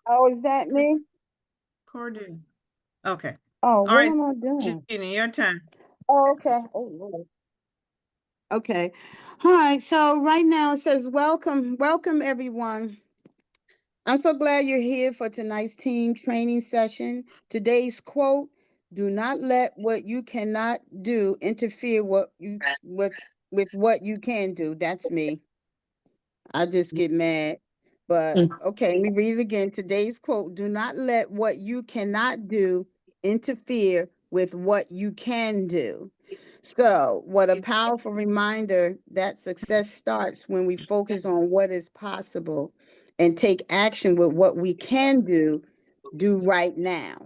Oh, is that me? Recording. Okay. Oh, All what right, am I doing? Jeannie, your time. Oh, okay. Oh, Lord. Okay. All right. So right now it says welcome, welcome everyone. I'm so glad you're here for tonight's team training session. Today's quote: "Do not let what you cannot do interfere with what you can do." That's me. I just get mad. But okay, let me read it again. Today's quote: "Do not let what you cannot do interfere with what you can do." So, what a powerful reminder that success starts when we focus on what is possible and take action with what we can do right now.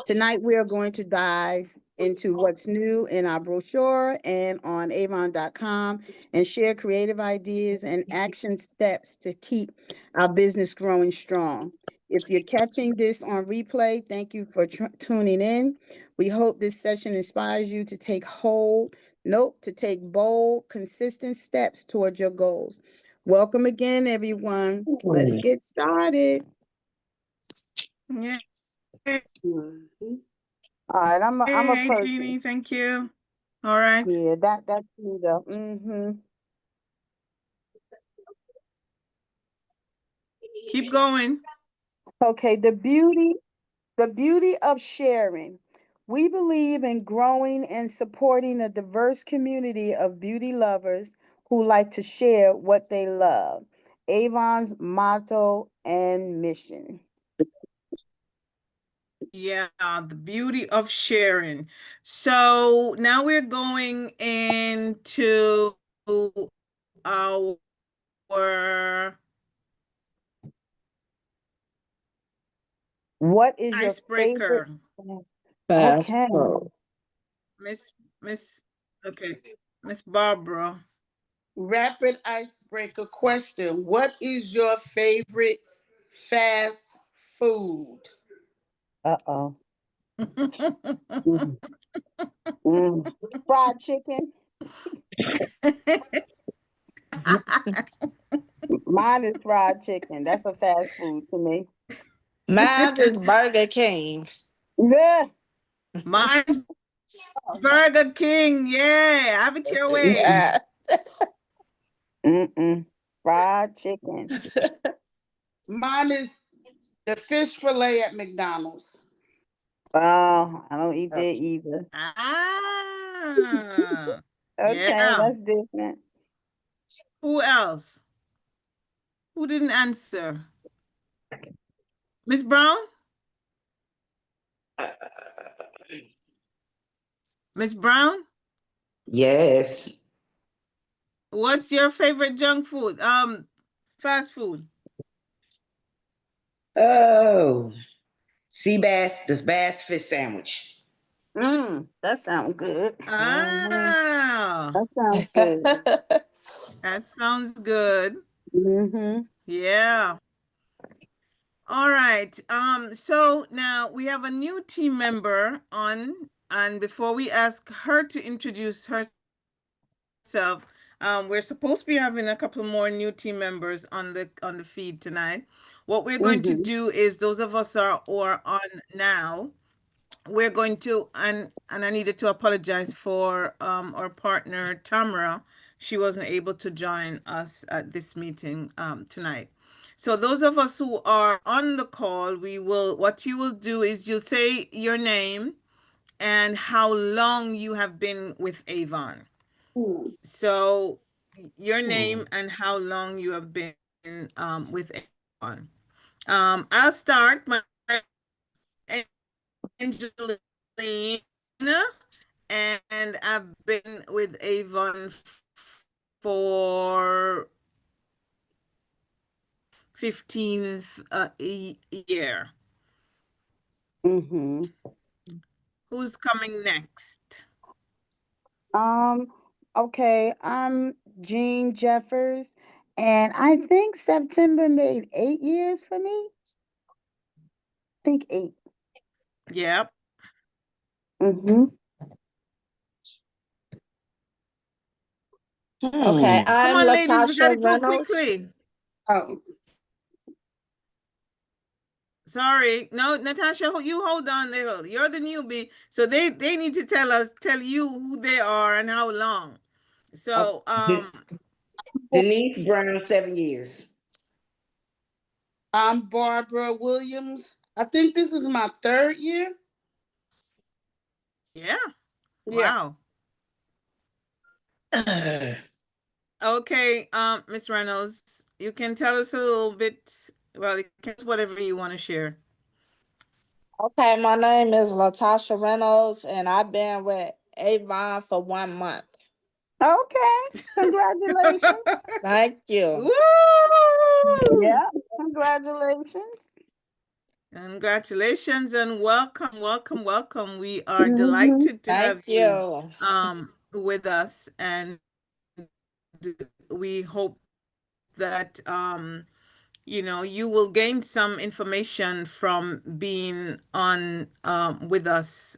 Tonight, we are going to dive into what's new in our brochure and on Avon.com and share creative ideas and action steps to keep our business growing strong. If you're catching this on replay, thank you for tuning in. We hope this session inspires you to to take bold, consistent steps towards your goals. Welcome again, everyone. Let's get started. Yeah. Mhm. All right, I'm a Hey, Jeannie, person. thank you. All right. Yeah, that's me though. Mm-hmm. Keep going. Okay, the beauty of sharing. We believe in growing and supporting a diverse community of beauty lovers who like to share what they love. Avon's motto and mission. Yeah, the beauty of sharing. So now we're going into our What is your favorite? icebreaker. Fast Okay. forward. Miss, Miss, okay, Miss Barbara. Rapid icebreaker question. What is your favorite fast food? Uh-oh. Mm, mm. Fried chicken. Mine is fried chicken. That's a fast food to me. Mine is Burger King. Yeah. Mine's Burger King. Yeah, have it your way. Yeah. Mm-mm. Fried chicken. Mine is the fish fillet at McDonald's. Oh, I don't eat that either. Ah, Okay, yeah. that's different. Who else? Who didn't answer? Miss Brown? Miss Brown? Yes. What's your favorite junk food? Fast food. Oh, sea bass, the bass fish sandwich. That sounds good. Mm-hmm. Ah, That sounds good. that sounds good. Mm-hmm. Yeah. All right. So now we have a new team member on, and before we ask her to introduce herself, we're supposed to be having a couple more new team members on the feed tonight. What we're going to Mm-hmm. do is those of us who are on now, we're going to and I needed to apologize for our partner Tamara. She wasn't able to join us at this meeting tonight. So those of us who are on the call, we will what you will do is you'll say your name and how long you have been with Avon. Hmm. So your Hmm. name and how long you have been with Avon. I'll start. My Angeline, and I've been with Avon for 15th year. Mm-hmm. Who's coming next? Um, okay, I'm Jean Jeffers, and I think September made 8 years for me. I think eight. Yep. Mm-hmm. Okay, Hmm. Come I'm on, ladies, we got Latasha to go Reynolds. quickly. Oh, Sorry. No, Natasha, you hold on there. You're the newbie. So they need to tell you who they are and how long. Oh, So De- Denise Brown, 7 years. I'm Barbara Williams. I think this is my third year. yeah. Yeah. Wow. Ugh. Okay, Miss Reynolds, you can tell us a little bit. Well, you can tell us whatever you want to share. Okay, my name is Latasha Reynolds, and I've been with Avon for 1 month. okay. Congratulations. Thank you. Woo! Yeah, congratulations. Congratulations and welcome, welcome, welcome. We are Hmm. delighted to Thank have you you. with us, and we hope that you will gain some information from being on with us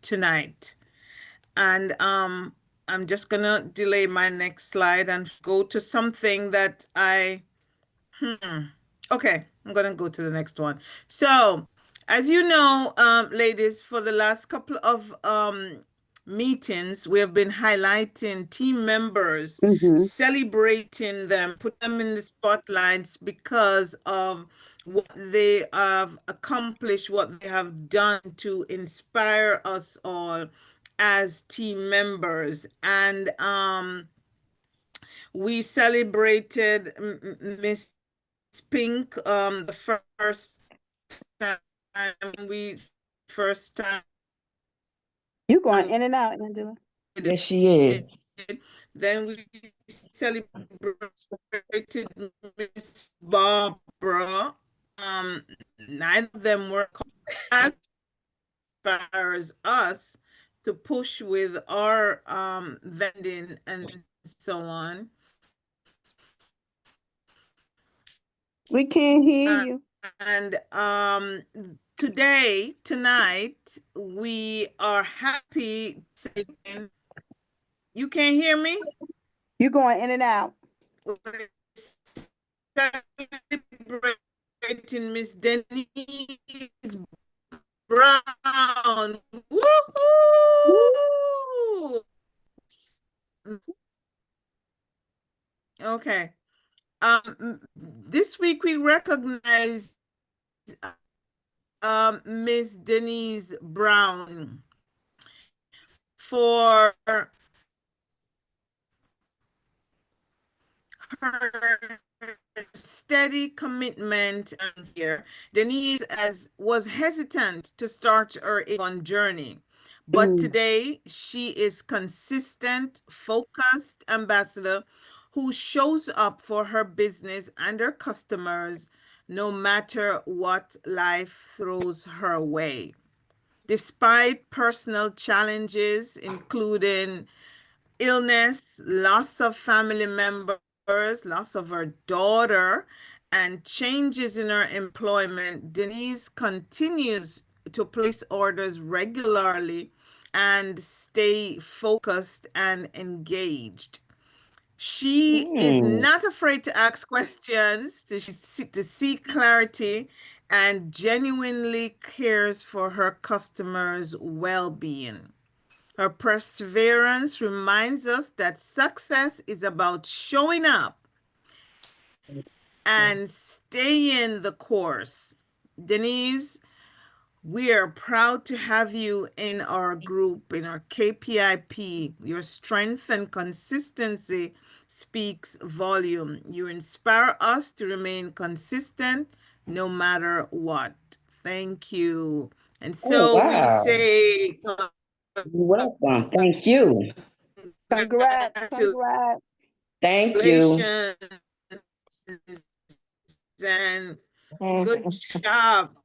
tonight. And I'm just gonna delay my next slide and go to something that okay, I'm gonna go to the next one. So, as you know, ladies, for the last couple of meetings, we have been highlighting team members, Hmm. celebrating them, put them in the spotlights because of what they have accomplished, what they have done to inspire us all as team members. And we celebrated Miss Pink the time we first time You going in and out, Angela. Yes, she it. is. Then we celebrated Miss Barbara. Um, Neither of them were as far as us to push with our vending and so on. We can't hear Uh, you. and tonight, we are happy to say you can't hear me? You going in and out. We're celebrating Miss Denise Brown. Woohoo! Okay. This week we recognize Miss Denise Brown for her steady commitment here. Denise as was hesitant to start her Avon journey, but Mm. today she is consistent, focused ambassador who shows up for her business and her customers no matter what life throws her way. Despite personal challenges, including illness, loss of family members, loss of her daughter, and changes in her employment, Denise continues to place orders regularly and stay focused and engaged. She is Mm. not afraid to ask questions, to seek clarity, and genuinely cares for her customers' well being. Her perseverance reminds us that success is about showing up and staying the course. Denise, we are proud to have you in our group, in our KPIP. Your strength and consistency speaks volume. You inspire us to remain consistent no matter what. Thank you. And Oh, so we wow. say You're welcome. Thank you. Congrats, congratulations congrats. Thank you. and good Mhm. job.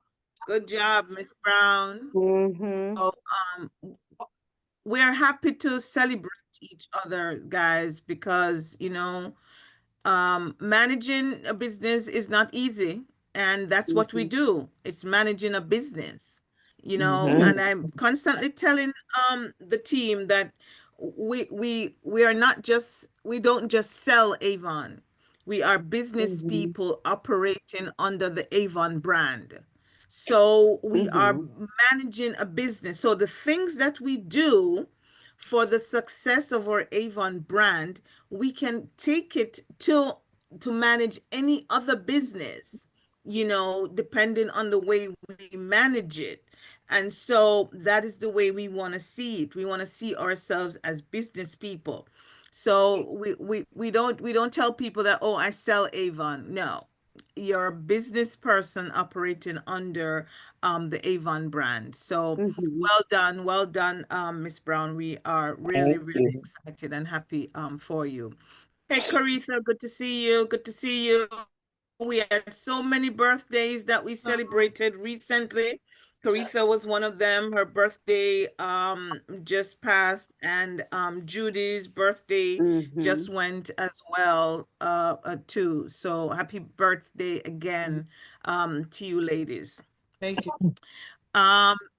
Good job, Miss Brown. Hmm. So, we're happy to celebrate each other, guys, because managing a business is not easy, and that's what we Hmm. do. It's managing a business, Hmm. and I'm constantly telling the team that we are not just we don't just sell Avon. We are business Hmm. people operating under the Avon brand. So we are Mm-hmm. managing a business. So the things that we do for the success of our Avon brand, we can take it to manage any other business, depending on the way we manage it. And so that is the way we want to see it. We want to see ourselves as business people. So we don't tell people that, oh, I sell Avon. No, you're a business person operating under the Avon brand. So Mm-hmm. well done, Miss Brown. We are really, Thank really you. excited and happy for you. Hey, Caritha, good to see you. Good to see you. We had so many birthdays that we celebrated recently. Caritha was one of them. Her birthday just passed, and Judy's birthday Mm-hmm. just went as well too. So happy birthday again to you ladies. Thank you.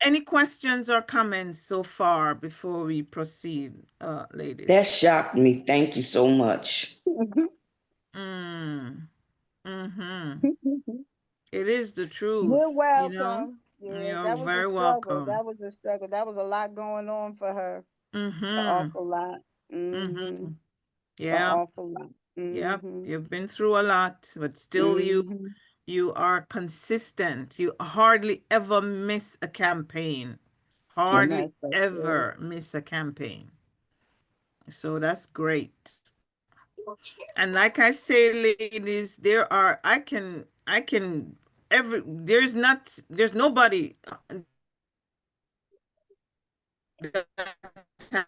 Any questions or comments so far before we proceed, That ladies? shocked me. Thank you so much. Mm, mm-hmm. It is the You're truth, welcome. Yeah, You're that was a very struggle. welcome. That was a struggle. That was a lot going on for her. An Mm-hmm. awful lot. Mm-hmm. Mm-hmm. An Yeah. awful lot. Yep. Mm-hmm. You've been through a lot, but still Mm-hmm. you are consistent. You hardly ever miss a campaign. And Hardly that's so good. ever miss a campaign. So that's great. And like I say, ladies, there's nobody that I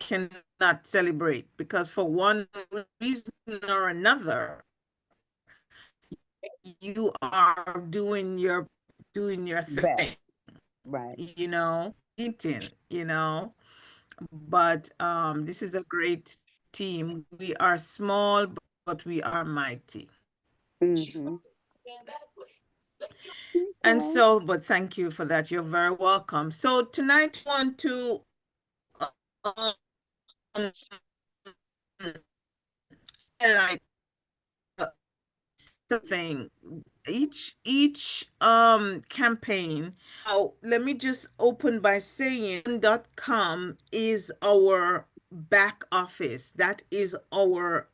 cannot celebrate because for one reason or another, you are doing your Best. thing, Right. eating, But this is a great team. We are small, but we are mighty. Mm-hmm. And Okay. so, but thank you for that. You're very welcome. So tonight, I want to um, highlight something. Each campaign. Now, let me just open by saying .com is our back office. That is our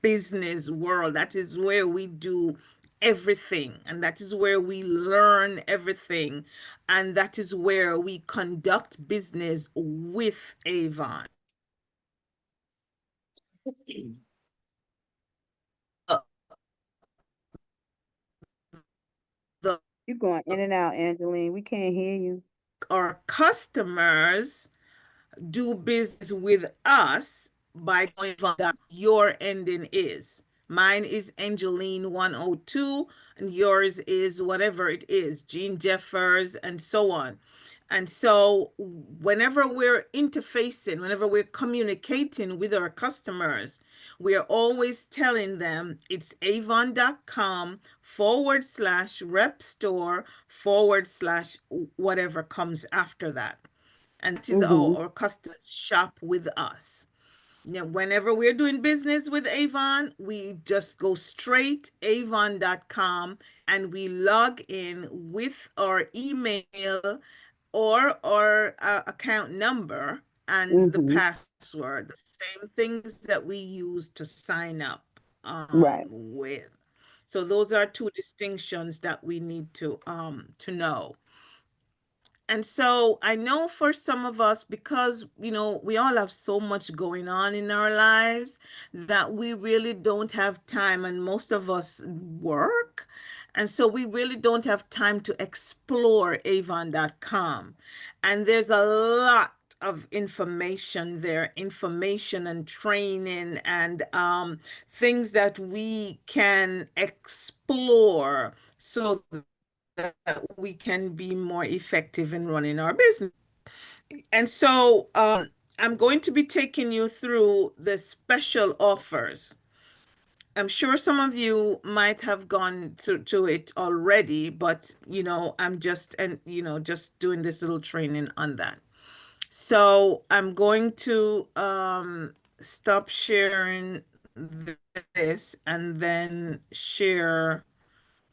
business world. That is where we do everything, and that is where we learn everything, and that is where we conduct business with Avon. Uh, the You're going in and out, Angeline. We can't hear you. our customers do business with us by going on that your ending is. Mine is Angeline 102, and yours is whatever it is, Jean Jeffers, and so on. And so, whenever we're interfacing, whenever we're communicating with our customers, we are always telling them it's avon.com/rep store/ whatever comes after that. And it is Mm-hmm. our customers shop with us. Now, whenever we're doing business with Avon, we just go straight avon.com and we log in with our email or our account number and the Mm-hmm. password, the same things that we use to sign up Right. with. So those are two distinctions that we need to know. And so I know for some of us, because, we all have so much going on in our lives that we really don't have time, and most of us work. And so we really don't have time to explore avon.com. And there's a lot of information there, information and training and things that we can explore so that we can be more effective in running our business. And so I'm going to be taking you through the special offers. I'm sure some of you might have gone to it already, but I'm just doing this little training on that. So I'm going to stop sharing this and then share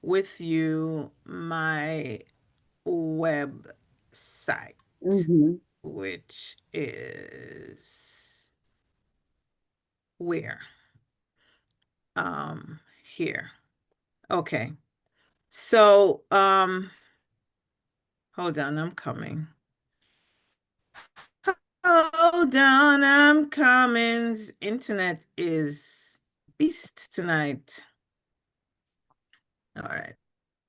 with you my website, which is where? Here. Okay. So, hold on, I'm coming. Hold on, I'm coming. Internet is beast tonight. All right.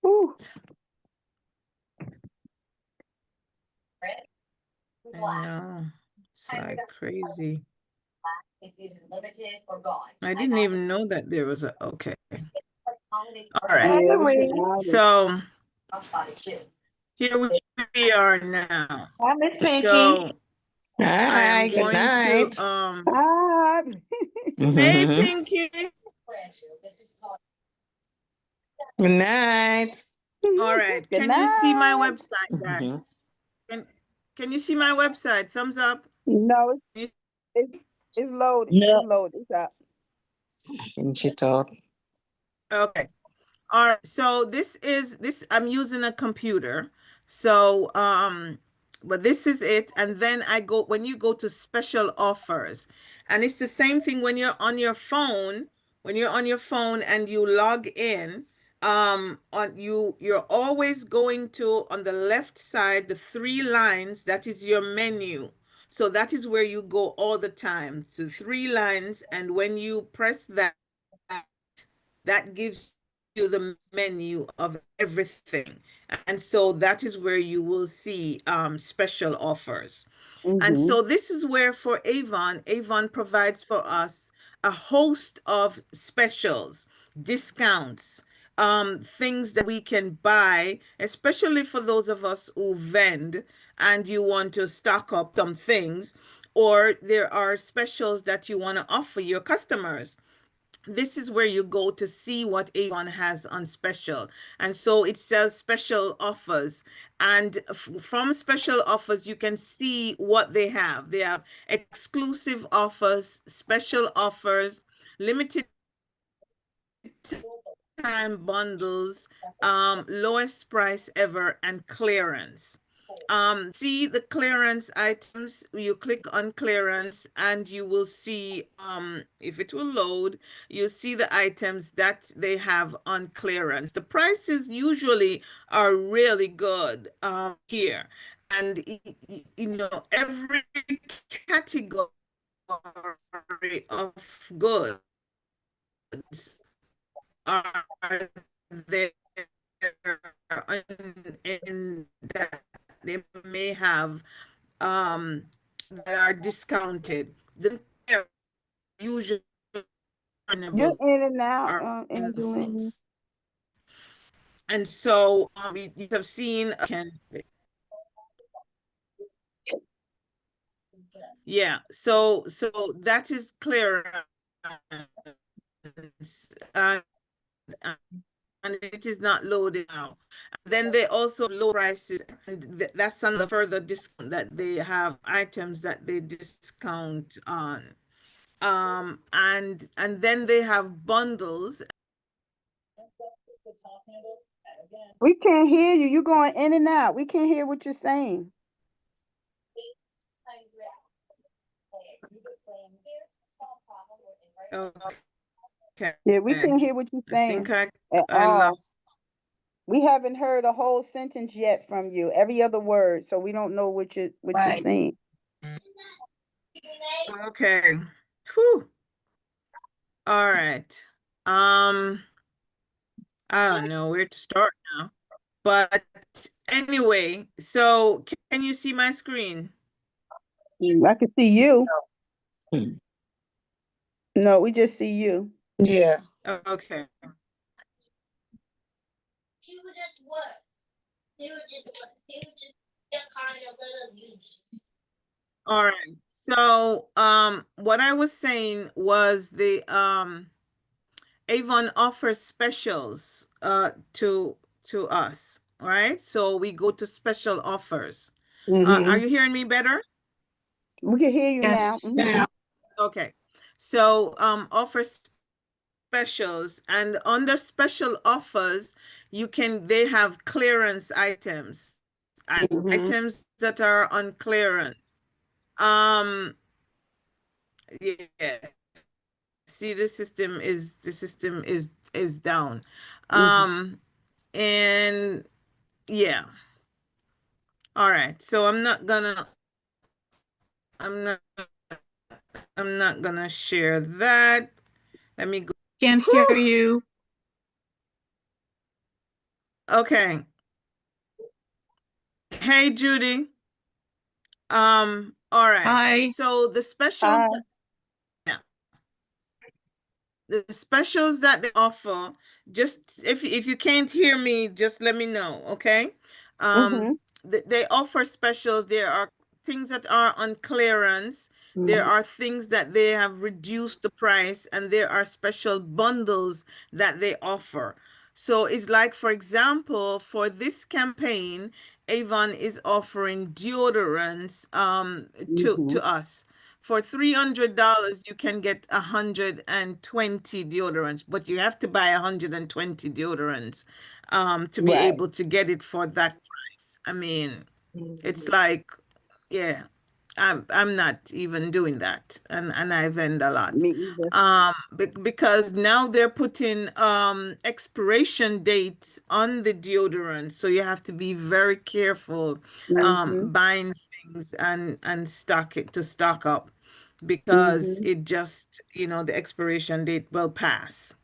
Ooh. I know. It's like crazy. I didn't even know that there was a, okay. All right. Yeah, we get outed. So here we are now. Hi, Miss Pinky. So I Hi, am good going night. to Hi. hey Pinky. Good night. All right. Good Can you see my night. website, guys? Can you see my website? Thumbs up. No, it's it's loaded. No. It's loaded. It's up. Can she talk? Okay. All right. So this I'm using a computer. So but this is it. And then I go when you go to special offers. And it's the same thing when you're on your phone, and you log in, on you're always going to on the left side, the three lines, that is your menu. So that is where you go all the time. So three lines, and when you press that, that gives you the menu of everything. And so that is where you will see special offers. And so this is where for Avon provides for us a host of specials, discounts, things that we can buy, especially for those of us who vend and you want to stock up some things, or there are specials that you want to offer your customers. This is where you go to see what Avon has on special. And so it says special offers. And from special offers, you can see what they have. They have exclusive offers, special offers, limited time bundles, lowest price ever, and clearance. See the clearance items. You click on clearance and you will see, if it will load, you see the items that they have on clearance. The prices usually are really good here. And you know, every category of goods are there in that they may have, that are discounted. The usually You're in and out, are in the Angeline. and so you have seen yeah, so that is clearance, and, and it is not loaded now. Then they also have low prices, and that's another further discount that they have, items that they discount on. And then they have bundles. We can't hear you. You're going in and out. We can't hear what you're saying. Okay, Yeah, we can't hear what you're I think saying at I all. lost. We haven't heard a whole sentence yet from you. Every other word, so we don't know what you're saying. Okay. Whew. All right. I don't know where to start now. But anyway, so can you see my screen? I can see you. Hmm. No, we just see you. Yeah. Okay. All right. So, what I was saying was the Avon offers specials to us, right? So we go to special offers. Are you hearing me better? We can hear you now. Yes. Now, Okay. So offers specials, and under special offers, they have clearance Mhm. items that are on clearance. Um, yeah. See, the system is down. Mm-hmm. And yeah. All right. So I'm not gonna share that. Let me go. Can't hear Whew. you. Okay. Hey, Judy. All right. Hi. So the specials, Hi. yeah, the specials that they offer, just if you can't hear me, just let me know, okay? Mm-hmm. They offer specials. There are things that are on clearance. There Mm-hmm. are things that they have reduced the price, and there are special bundles that they offer. So it's like, for example, for this campaign, Avon is offering deodorants Mm-hmm. to us. For $300, you can get 120 deodorants, but you have to buy 120 deodorants to be Right. able to get it for that price. I mean, it's Mm-hmm. like, yeah, I'm not even doing that, and I vend a lot. Me either. Because now they're putting expiration dates on the deodorant, so you have to be very careful Mm-hmm. buying things and stock up, because Mm-hmm. it just, the expiration date will pass.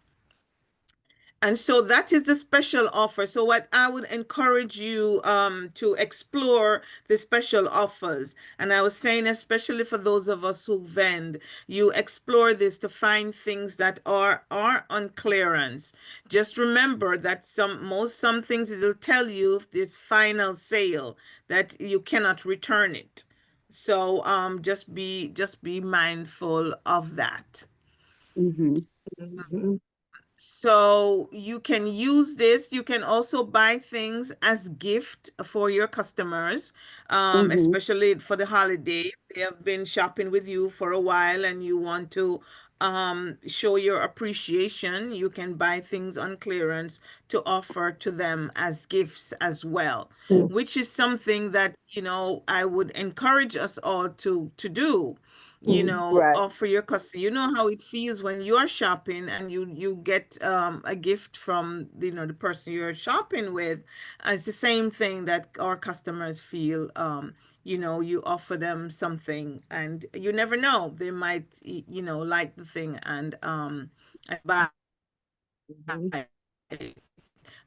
And so that is the special offer. So what I would encourage you to explore the special offers. And I was saying, especially for those of us who vend, you explore this to find things that are on clearance. Just remember that some things it'll tell you if this final sale that you cannot return it. So just be mindful of that. Mm-hmm. Mhm. So you can use this. You can also buy things as gift for your customers, Mm-hmm. especially for the holiday. They have been shopping with you for a while and you want to show your appreciation. You can buy things on clearance to offer to them as gifts as well, which is something that, I would encourage us all to do. Right. Offer your customer. You know how it feels when you're shopping and you get a gift from the person you're shopping with. It's the same thing that our customers feel. You offer them something, and you never know, they might like the thing and buy Mm-hmm. it.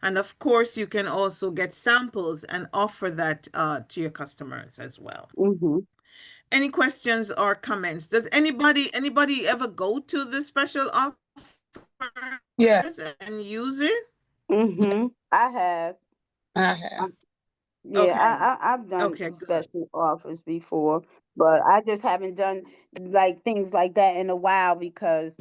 And of course, you can also get samples and offer that to your customers as well. Mm-hmm. Any questions or comments? Does anybody ever go to the special offers Yeah, and use it? Mm-hmm. I have. I have. Yeah, Okay. I've done Okay, good. special offers before, but I just haven't done like things like that in a while because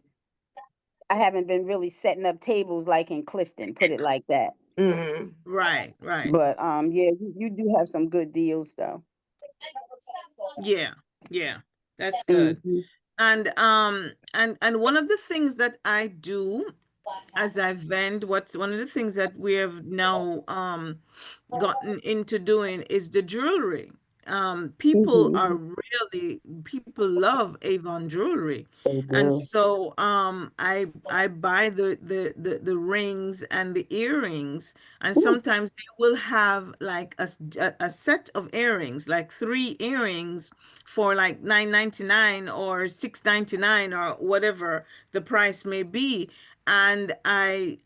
I haven't been really setting up tables like in Clifton, put it like that. Mhm. Right, right. But yeah, you do have some good deals though. Yeah, yeah. That's good. Mm-hmm. And one of the things that I do as I vend, what's one of the things that we have now gotten into doing is the jewelry. Mm-hmm. People love Avon jewelry. They And do. so I buy the rings and the earrings, and Ooh. sometimes they will have like a set of earrings, like three earrings for like 9.99 or 6.99 or whatever the price may be. And I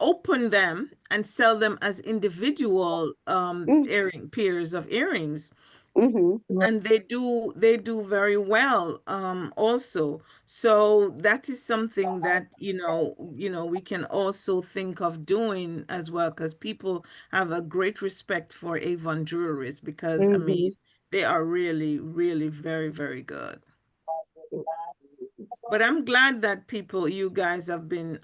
open them and sell them as individual earring pairs of earrings, Mm-hmm. Right. and they do very well also. So that is something that we can also think of doing as well, because people have a great respect for Avon jewelries, because I mean Mm-hmm. they are really, really very, very good. But I'm glad that you guys have been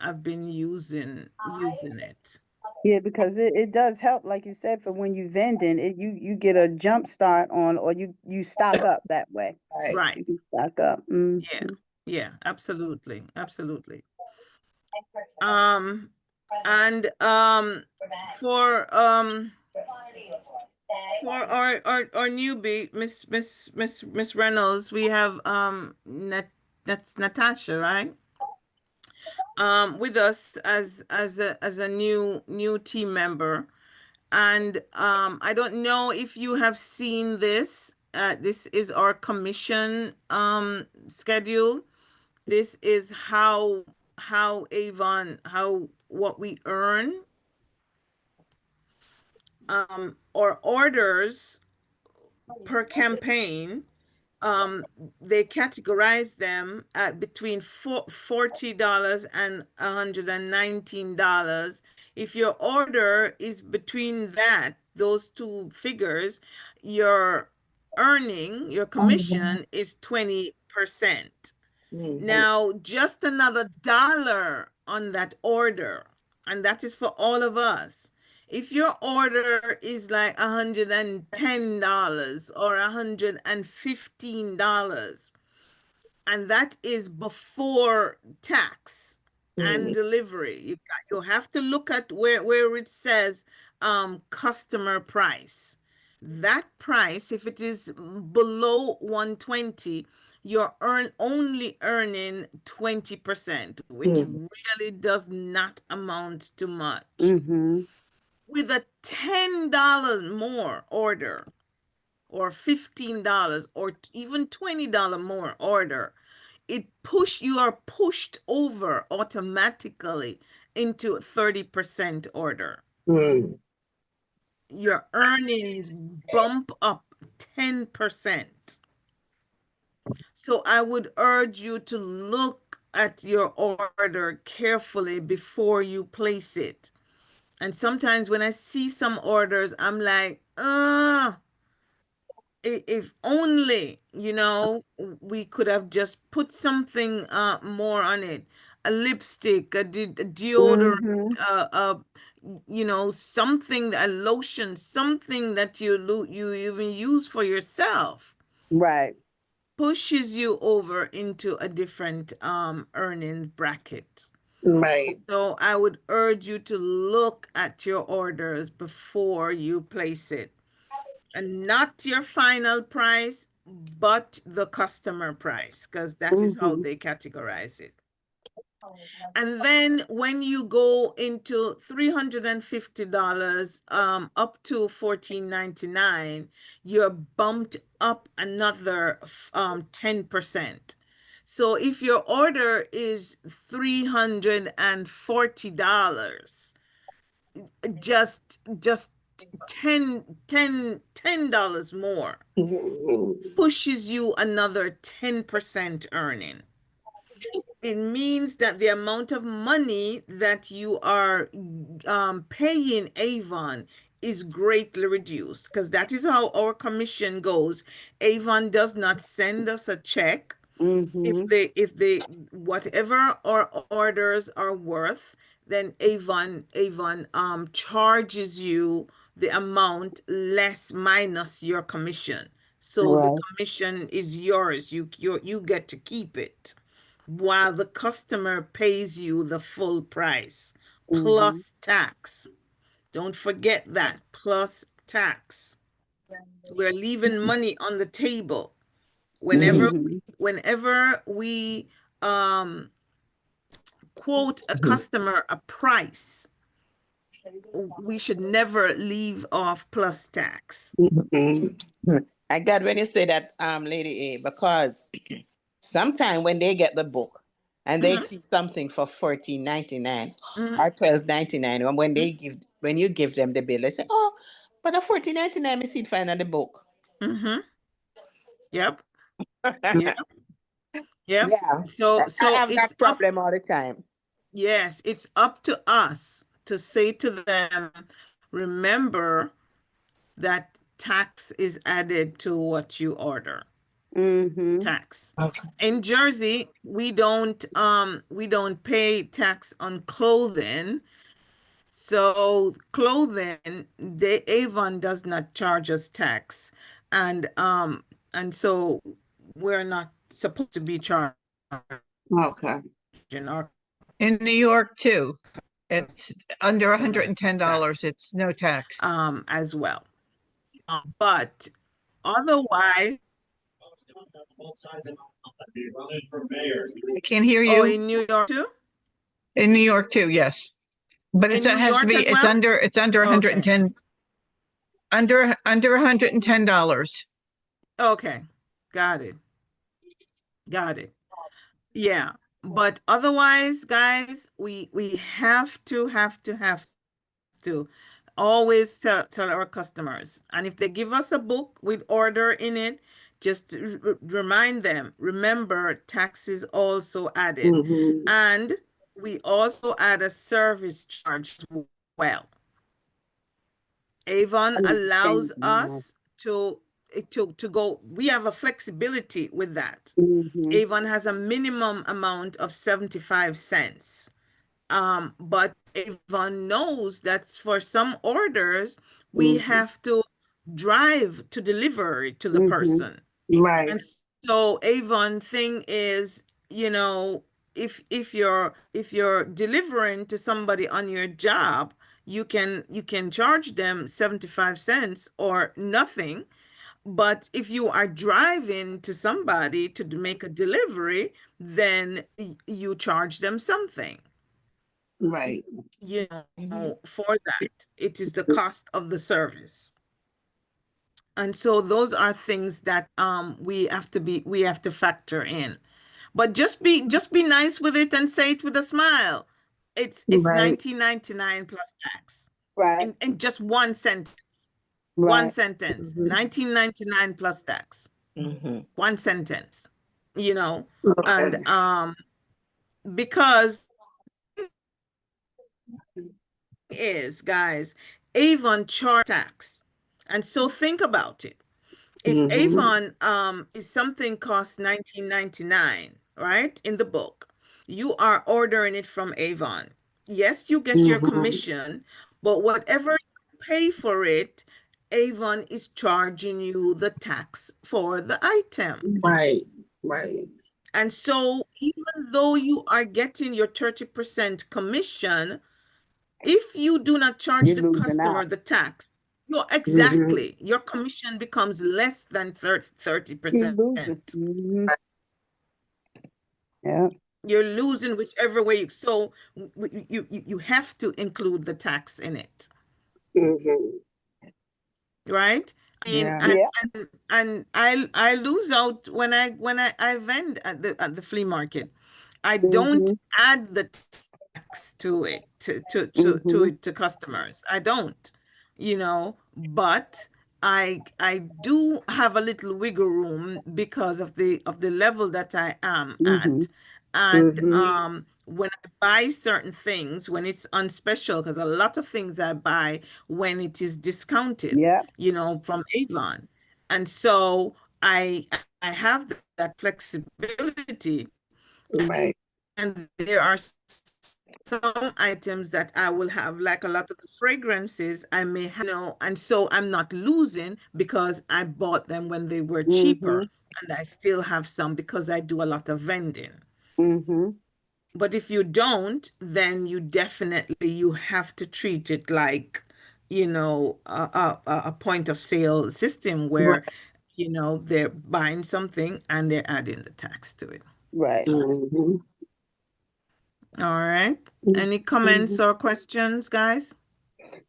using it. Yeah, because it does help, like you said, for when you vending, you get a jump start on, or you stock up that way. Right. Right. You can stock up. Yeah. Mm-hmm. Yeah, absolutely. Absolutely. Um, and for our newbie, Miss Reynolds, we have that's Natasha, right? With us as a new team member. And I don't know if you have seen this. This is our commission schedule. This is how Avon, how what we earn, or orders per campaign. um they categorize them at between $40 and $119. If your order is between those two figures, your your commission is 20%. Mhm. Now, just another dollar on that order, and that is for all of us. If your order is like $110 or $115, and that is before tax and Mhm. delivery, you have to look at where it says customer price. That price, if it is below 120, you're only earning 20%, which Mhm. really does not amount to much. Mm-hmm. With a $10 more order, or $15, or even $20 more order, you are pushed over automatically into a 30% order. Mhm. Your earnings bump up 10%. So I would urge you to look at your order carefully before you place it. And sometimes when I see some orders, I'm like, if only, we could have just put something more on it. A lipstick, a deodorant, Mm-hmm. something, a lotion, something that you even use for yourself, Right. pushes you over into a different earning bracket. Right. So I would urge you to look at your orders before you place it. And not your final price, but the customer price, because that is how Mm-hmm. they categorize it. And then when you go into $350 up to $14.99, you're bumped up another 10%. So if your order is $340, just 10 dollars more Mhm. pushes you another 10% earning. It means that the amount of money that you are paying Avon is greatly reduced, because that is how our commission goes. Avon does not send us a check. Mm-hmm. If they whatever our orders are worth, then Avon charges you the amount less minus your commission. So the Right. commission is yours. You get to keep it, while the customer pays you the full price Mm-hmm. plus tax. Don't forget that, plus tax. We're leaving money on the table. Whenever Mhm. Mm-hmm. whenever we um quote a customer a price, we should never leave off plus tax. Mhm. I got when you say that, Lady A, because sometime when they get the book and they Mhm, see something for 14.99 mhm, or 12.99, and mhm, when you give them the bill, they say, "Oh, but a 14.99, me see it find on the book." mhm. Yep, yep, yep. Yeah, So I so have it's that up, problem all the time. yes, it's up to us to say to them, remember that tax is added to what you order. Mm-hmm. Tax. Okay. In Jersey, we don't pay tax on clothing. So clothing, the Avon does not charge us tax, and so we're not supposed to be charging our Okay. In New York too. It's under $110. tax, It's no tax. as well. But otherwise, I can't hear oh, you. in New York too? In New York too, yes. But In it New has to York be, as well? it's under Okay. 110, under $110. Okay. Got it. Got it. Yeah. But otherwise, guys, we have to always tell our customers. And if they give us a book with order in it, just remind them, remember, tax is also added. Mm-hmm. And we also add a service charge as well. Avon allows Understand. us to go, we have a flexibility with that. Mm-hmm. Avon has a minimum amount of 75 cents. But Avon knows that for some orders, we Mm-hmm. have to drive to deliver it to the Mm-hmm. person. Right. And so Avon thing is, you know, if you're delivering to somebody on your job, you can charge them 75 cents or nothing. But if you are driving to somebody to make a delivery, then you charge them something, Right. you Mhm. know, for that. It is the cost of the service. And so those are things that we have to factor in. But just be nice with it and say it with a smile. It's Right. 19.99 plus tax. Right. In just one sentence. One Right. sentence. Mm-hmm. 19.99 plus tax. Mhm. One sentence. You know, and Okay. because is guys, Avon charge tax. And so think about it. If Mm-hmm. Avon is something costs 19.99, right? In the book, you are ordering it from Avon. Yes, you get your Mm-hmm. commission, but whatever you pay for it, Avon is charging you the tax for the item. Right. Right. And so even though you are getting your 30% commission, if you do not charge You're the losing customer out. the tax, you're Mm-hmm. exactly, your commission becomes less than You're 30%. losing. Mm-hmm. Yeah. You're losing whichever way. So you have to include the tax in it, Mm-hmm. right? I mean, Yeah. and Yeah. and I lose out when I vend at the flea market. I don't Mm-hmm. add the tax to it Mm-hmm. to customers. I don't, but I do have a little wiggle room because of the level that I am Mm-hmm. at. And Mm-hmm. when I buy certain things, when it's on special, because a lot of things I buy when it is discounted, Yeah. from Avon. And so I have that flexibility. Right. And there are some items that I will have, like a lot of the fragrances I may have, and so I'm not losing because I bought them when they were Mm-hmm. cheaper. And I still have some because I do a lot of vending. Mm-hmm. But if you don't, then you have to treat it like, a point of sale system where, Right. they're buying something and they're adding the tax to it. Right. Mm-hmm. All right. Any Mm-hmm. comments or questions, guys?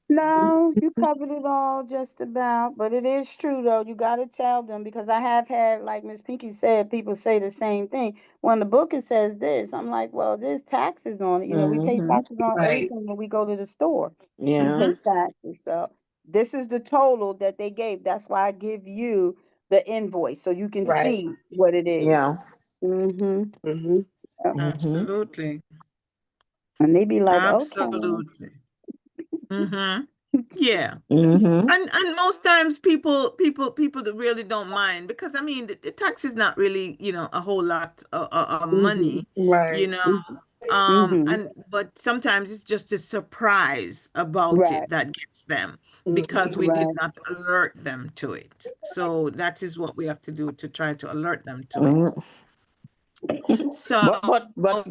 No, you covered it all just about, but it is true though. You got to tell them because I have had, like Miss Pinky said, people say the same thing. When the book it says this, I'm like, well, there's taxes on it. We pay Mhm. taxes on Right. everything when we go to the store. We Yeah. pay taxes. So this is the total that they gave. That's why I give you the invoice so you can Right. see what it is. Yeah. Mm-hmm. Mm-hmm. Mhm. Absolutely. And they be like, okay. Absolutely. Mm-hmm. Yeah. Mhm. And most times people that really don't mind because I mean the tax is not really a whole lot of Mm-hmm. money, you Right. know. Mm-hmm. And but sometimes it's just a surprise about Right. it that gets them because Mm-hmm. we did Right. not alert them to it. So that is what we have to do to try to alert them to it. Mhm. So, But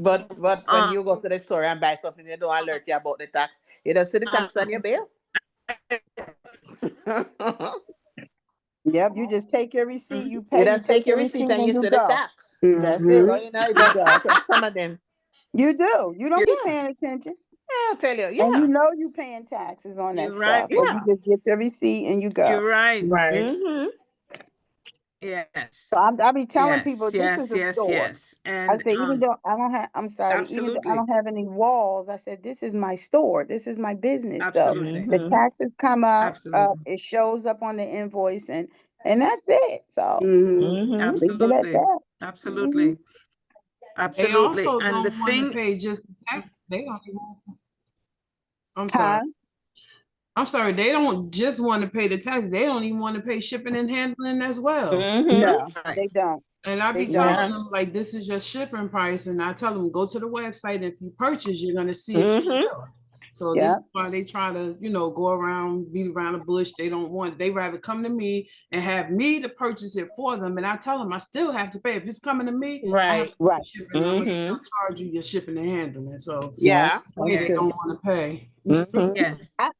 when you go to the store and buy something, they don't alert you about the tax. You don't see the tax on your bill. Yep, you just take your receipt, you You pay, you just take take your your receipt, receipt and and you you see the go. tax. That's it. So you know, You go. some of them. You do. You don't be Yeah, paying attention. I'll tell you. And you Yeah, know you paying taxes on that you're stuff. right. But you yeah. just get your receipt and you go. You're right. Right. Mm-hmm. Yes. So I be telling Yes, people this is yes, a yes, store. yes. I And say, even though I don't have, I'm sorry, even though I absolutely. don't have any walls, I said, this is my store. This is my business. So Absolutely. the Mm-hmm. taxes come up, Absolutely. it shows up on the invoice and that's it. So Mm-hmm. Mm-hmm. leave it at Absolutely. that. Hmm. Absolutely. They Absolutely. also And the don't want to thing, pay just the tax. They don't even, I'm sorry. Huh? I'm sorry. They don't just want to pay the tax. They don't even want to pay shipping and handling as well. Mm-hmm. No, right. they don't. And I They be don't. telling Yeah. them like this is your shipping price, and I tell them go to the website. And if you purchase, you're gonna see it through the Mm-hmm. door. So this Yeah. is why they try to, go around, beat around the bush. They don't want. They rather come to me and have me to purchase it for them. And I tell them I still have to pay. If it's coming to me, I have Right. to pay Right. shipping. I'm gonna Mm-hmm. still charge you your shipping and handling. So Yeah. Yeah. way That's they true. don't Yes. want to pay. Mm-hmm. Yes. I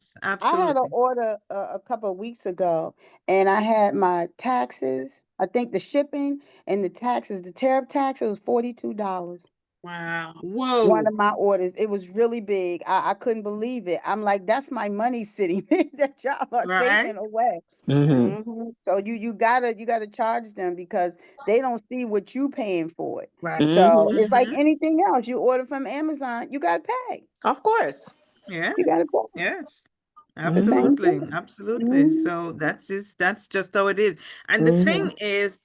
I had an Absolutely. order a couple of weeks ago, and I had my taxes. I think the shipping and the taxes, the tariff tax, it was $42. Wow. One Whoa. of my orders, it was really big. I couldn't believe it. I'm like, that's my money sitting there that y'all are Right? taking away. Mm-hmm. So you gotta charge them because they don't see what you paying for it. Right. So Mm-hmm. it's like Mm-hmm. anything else. You order from Amazon, you gotta pay. Of course. You Yes. gotta pay. Yes. The same Mm-hmm. Absolutely. thing. Absolutely. Hmm. So that's just how it is. And Mm-hmm.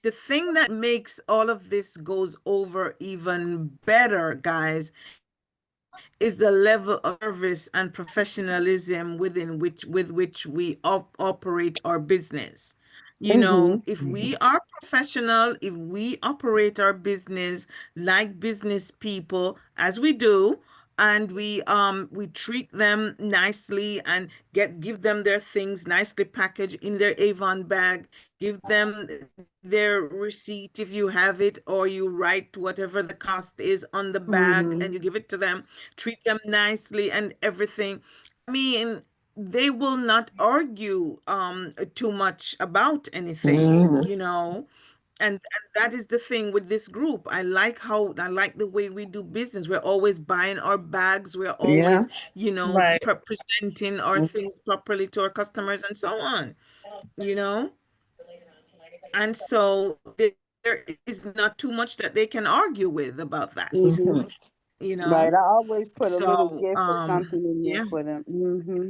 the thing that makes all of this goes over even better, guys, is the level of service and professionalism with which we operate our business. Hmm. If we are professional, if we operate our business like business people, as we do, and we treat them nicely and give them their things nicely packaged in their Avon bag, give them their receipt if you have it, or you write whatever the cost is on the bag Mm-hmm. and you give it to them, treat them nicely and everything. I mean, they will not argue too much about anything, Mm-hmm. and that is the thing with this group. I like the way we do business. We're always buying our bags, we're Yeah. always, Right. presenting our things properly to our customers and so on, you know? And so there is not too much that they can argue with about that, Hmm. Mm-hmm. you Right. know? I always put a little So, gift or something in there yeah, for them. Hmm.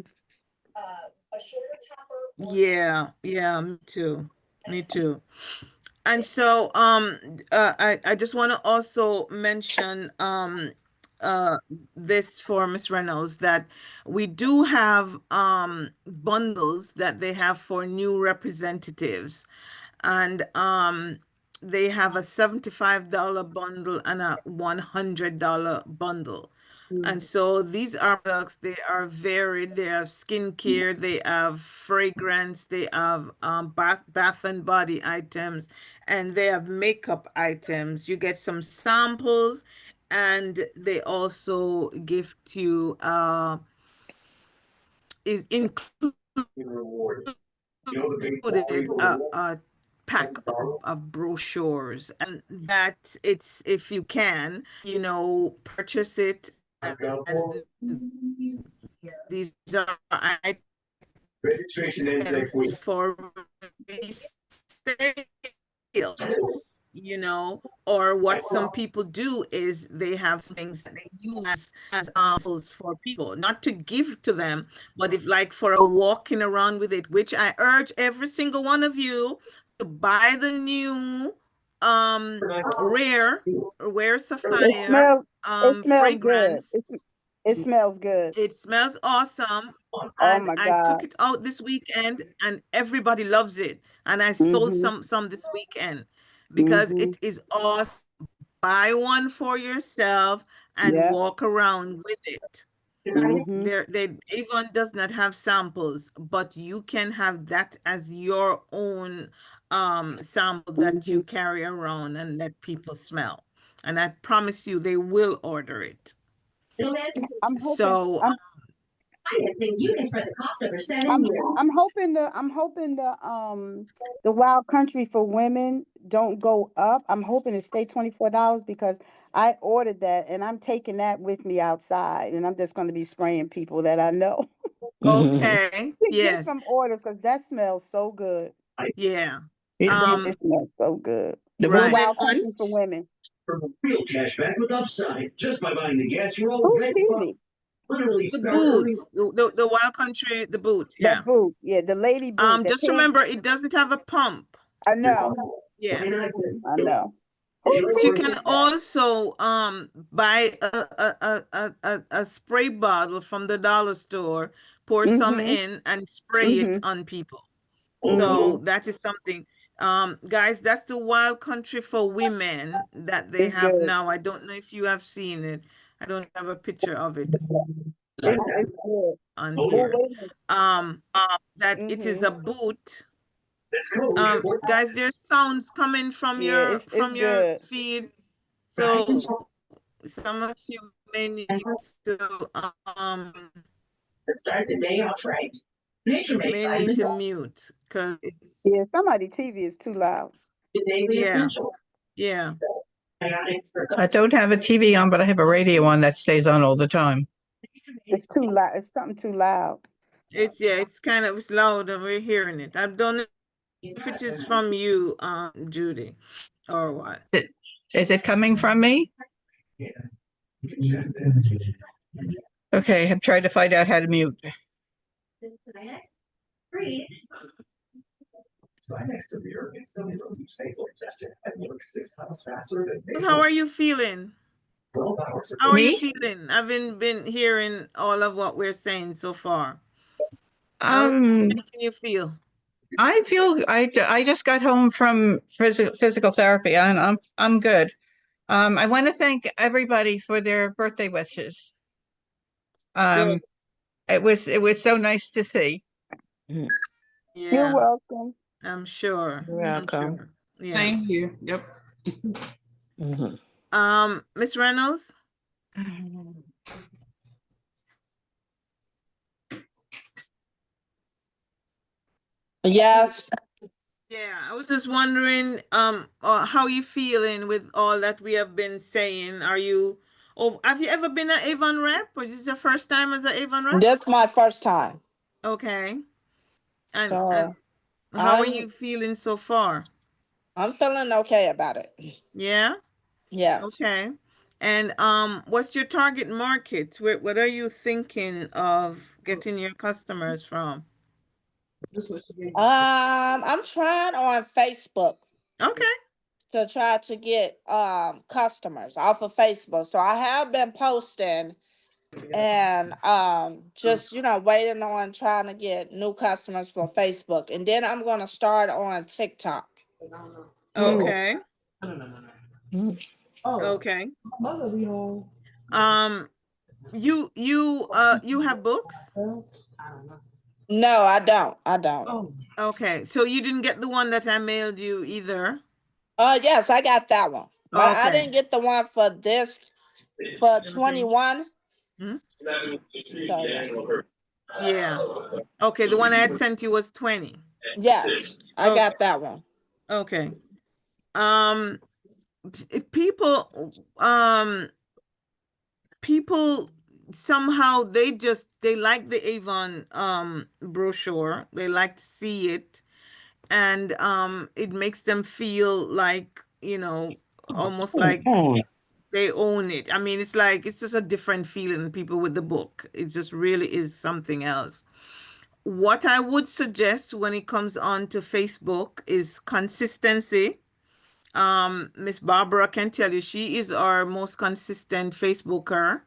yeah, yeah, me too. Me too. And so I just want to also mention uh this for Miss Reynolds, that we do have bundles that they have for new representatives, and they have a $75 bundle and a $100 bundle. And so these are products, they are varied. They have skincare, they have fragrance, they have bath and body items, and they have makeup items. You get some samples, and they also gift you is included a pack of brochures, and that it's, if you can, purchase it. And these are items for resale, or what some people do is they have things that they use as samples for people, not to give to them, but if, like, for a walking around with it, which I urge every single one of you to buy the new um rare It sapphire smells. It smells good. fragrance. It smells good. It smells awesome. Oh And my I God. took it out this weekend and everybody loves it. And I sold Hmm. some this weekend because Hmm. it is awesome. Buy one for yourself and Yeah. walk around with it. Hmm. Avon does not have samples, but you can have that as your own sample that Hmm. you carry around and let people smell. and I promise you they will order it. I'm hoping. So I didn't think you can spread the cost over 7 I'm years. I'm hoping the Wild Country for women don't go up. I'm hoping it stay $24 because I ordered that and I'm taking that with me outside and I'm just going to be spraying people that I know okay, to get yes, some orders because that smells so good. yeah, It smells so good. The The right. woman Wild one. Country for women. Real cash back with upside just by buying the gas you're Who's already bought. TV? Literally The start early. boot, the Wild Country, the boot, yeah. That boot. Yeah, the lady boot. That Just pink. remember it doesn't have a pump. I You're know. Yeah. I know. It Who's But you reverses TV? can also buy a spray bottle from the dollar store, pour some Mm-hmm. in and spray it Mm-hmm. on people. Mm-hmm. So that is something. Guys, that's the Wild Country for women that they It's have good. now. I don't know if you have seen it. I don't have a picture of it It's good. on Oh, here. wait a minute. Um, that it is Mm-hmm. a boot. Let's go. Guys, there's sounds coming Yeah, it's from your good. feed. Right? So some of you may need to Let's start the day off right. Nature makes may need to mute because it's Yeah, somebody TV is too loud. the daily yeah, essential. yeah. I don't have a TV on, but I have a radio on that stays on all the time. It's too loud. It's something too loud. It's kind of it's loud and we're hearing it. I don't know if it is from you, Judy, or what. Is it coming from me? Okay, I'm trying to find out how to mute. Free. How are you feeling? How are you Me? feeling? I've been hearing all of what we're saying so far. How Um, making you feel? I feel I just got home from physical therapy and I'm good. I want to thank everybody for their birthday wishes. Good. It was so nice to see. You're Yeah, welcome. I'm sure. You're I'm welcome. sure. Yeah. Same here. Yep. Miss Reynolds? Yes. Yeah, I was just wondering, how you feeling with all that we have been saying? Have you ever been an Avon rep, or is this your first time as an Avon rep? This my first time. Okay. And So how are I'm you feeling so far? I'm feeling okay about it. Yeah? Yes. Okay. And what's your target market? What are you thinking of getting your customers from? I'm trying on Facebook Okay. to try to get customers off of Facebook. So I have been posting and just waiting on trying to get new customers for Facebook. And then I'm gonna start on TikTok. Okay. Oh, Okay. Mother be home. You have books? no, I don't. I don't. Oh, Okay. So you didn't get the one that I mailed you either. Yes, I got that one. But I Okay. didn't get the one for this for 21. Hmm? So yeah. Yeah. Okay, the one I had sent you was 20. Yes, I Okay. got that one. Okay. If people somehow they like the Avon brochure. They like to see it, and it makes them feel like, almost like they own it. I mean, it's just a different feeling, people with the book. It just really is something else. What I would suggest when it comes on to Facebook is consistency. Miss Barbara can tell you she is our most consistent Facebooker.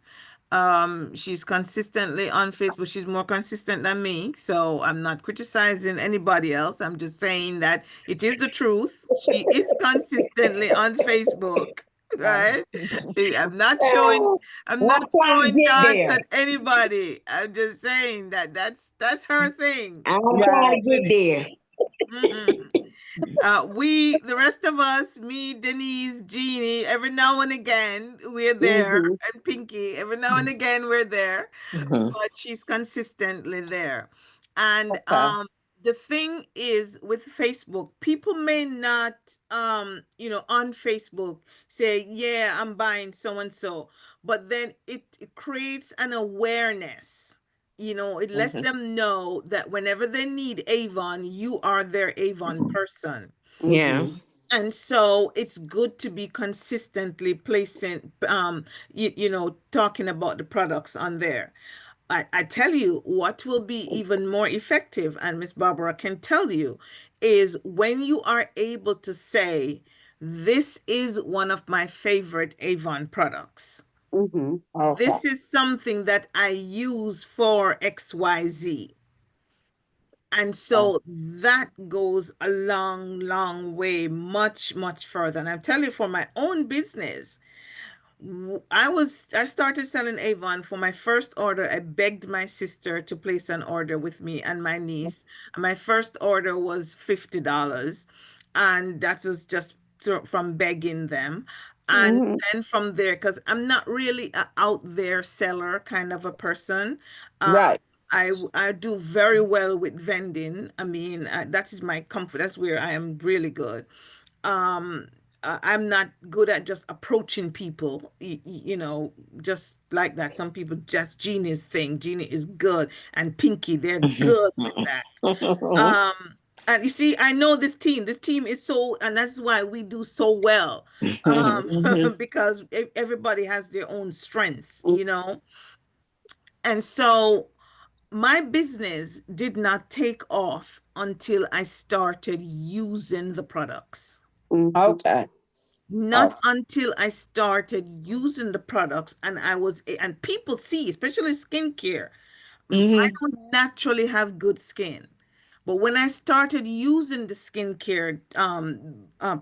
She's consistently on Facebook. She's more consistent than me. So I'm not criticizing anybody else. I'm just saying that it is the truth. She is consistently on Facebook. Right? I'm not showing, I'm I'm not trying to throwing get darts there. at anybody. I'm just saying that that's her thing. I'm So trying Right. to get there. mhm. The rest of us, me, Denise, Jeannie, every now and again we're there, Mhm. and Pinky, every now and again we're there, Mhm. but she's consistently there. And Okay. the thing is with Facebook, people may not on Facebook say, yeah, I'm buying so and so, but then it creates an awareness. It lets Mhm. them know that whenever they need Avon, you are their Avon person. Yeah. Mhm. And so it's good to be consistently placing, talking about the products on there. I tell you what will be even more effective, and Miss Barbara can tell you, is when you are able to say, this is one of my favorite Avon products. Mhm. Okay. This is something that I use for XYZ. And Okay. so that goes a long, long way, much, much further. And I'm telling you, for my own business, I started selling Avon. For my first order. I begged my sister to place an order with me and my niece. And my first order was $50. And that was just from begging them. And Mhm. then from there, because I'm not really a out there seller kind of a person. Um, Right. I do very well with vending. I mean, that is my comfort. That's where I am really good. Um, I'm not good at just approaching people, just like that. Some people, just Jeannie's thing. Jeannie is good, and Pinky, they're good with that. Um, and you see, I know this team. This team is so, and that's why we do so well. Because everybody has their own strengths. And so my business did not take off until I started using the products. Mhm. Okay. Not Okay. until I started using the products, and people see, especially skincare. I Mm-hmm. don't naturally have good skin. But when I started using the skincare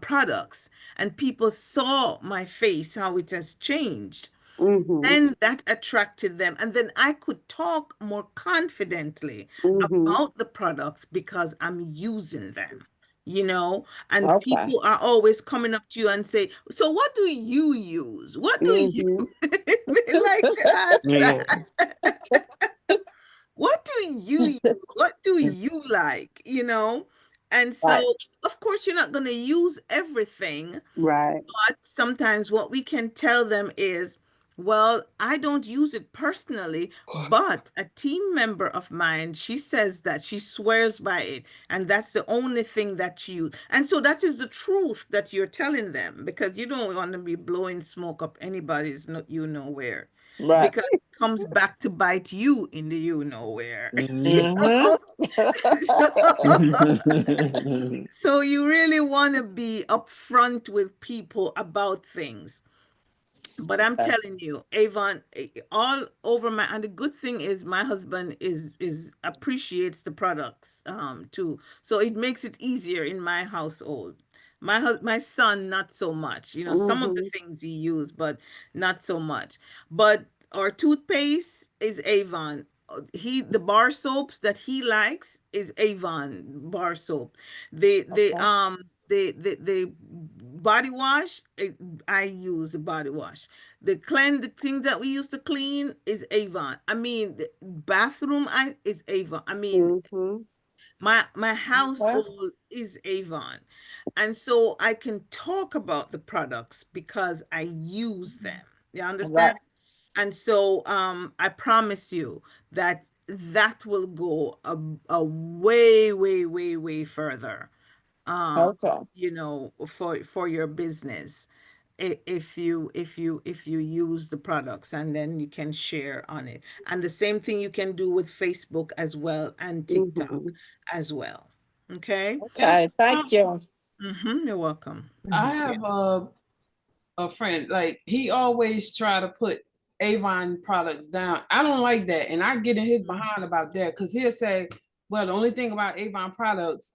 products, and people saw my face, how it has changed, Mhm. then that attracted them. And then I could talk more confidently Mhm. about the products because I'm using them. And Okay. people are always coming up to you and say, so what do you use? What do you Mhm. they like to ask Yeah. that? What do you use? What do you like? And Right. so, of course, you're not going to use everything, Right. but sometimes what we can tell them is, well, I don't use it personally, but a team member of mine, she says that she swears by it, and that's the only thing that she uses. And so that is the truth that you're telling them, because you don't want to be blowing smoke up anybody's where, Right. because it comes back to bite you in the where. Mm-hmm. So, so you really want to be upfront with people about things. But I'm telling you, Avon, all over and the good thing is my husband is appreciates the products too. So it makes it easier in my household. My son, not so much. Some of the Mhm. things he used, but not so much. But our toothpaste is Avon. The bar soaps that he likes is Avon bar soap. Okay. The body wash, I use the body wash. The things that we used to clean is Avon. I mean, the bathroom is Avon. I mean, Mhm. my Okay. household is Avon. And so I can talk about the products because I use them. You Right. understand? And so I promise you that that will go a way, way, way, way further, um, Okay. for your business, if you use the products, and then you can share on it. And the same thing you can do with Facebook as well, and TikTok Mhm. as well. Okay? Yes, Okay. Thank you. You're welcome. I Yeah. have a friend, like he always try to put Avon products down. I don't like that, and I get in his behind about that because he'll say, "Well, the only thing about Avon products,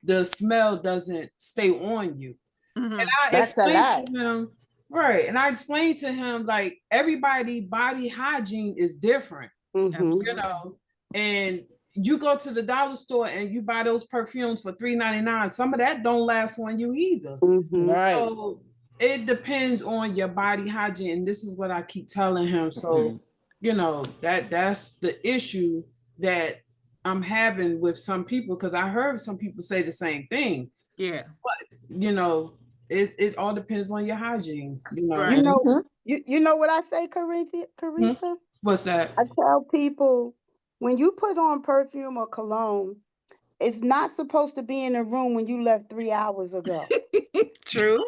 the smell doesn't stay on you." And Mhm. I That's a explained lie. to him, right, and I explained to him everybody body hygiene is different, Mhm. you Absolutely. know, and you go to the dollar store and you buy those perfumes for $3.99. Some of that don't last on you either. Mm-hmm. Right. So it depends on your body hygiene. And this is what I keep telling him. So, that's the issue that I'm having with some people, because I heard some people say the same thing. Yeah. It all depends on your hygiene. Right. You know, you know what I say, Caritha? What's that? I tell people, when you put on perfume or cologne, it's not supposed to be in the room when you left 3 hours ago. True.